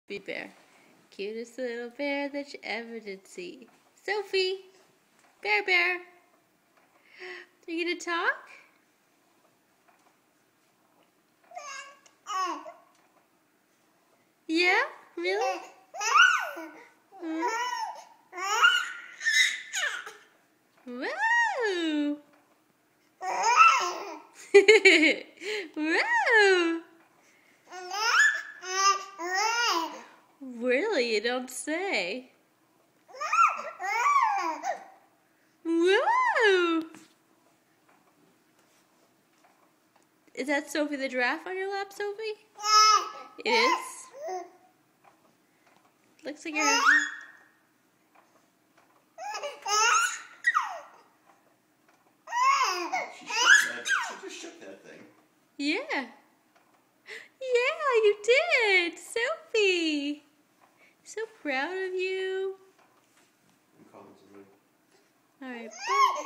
Sophie Bear. Cutest little bear that you ever did see. Sophie! Bear Bear! Are you gonna talk? Yeah? Really? Whoa! Whoa! Really? You don't say. Whoa! Is that Sophie the giraffe on your lap, Sophie? It is? Looks like you're... She just shook that thing. Yeah. Yeah, you did! Sophie! So proud of you. I'm calling somebody. Alright, bye.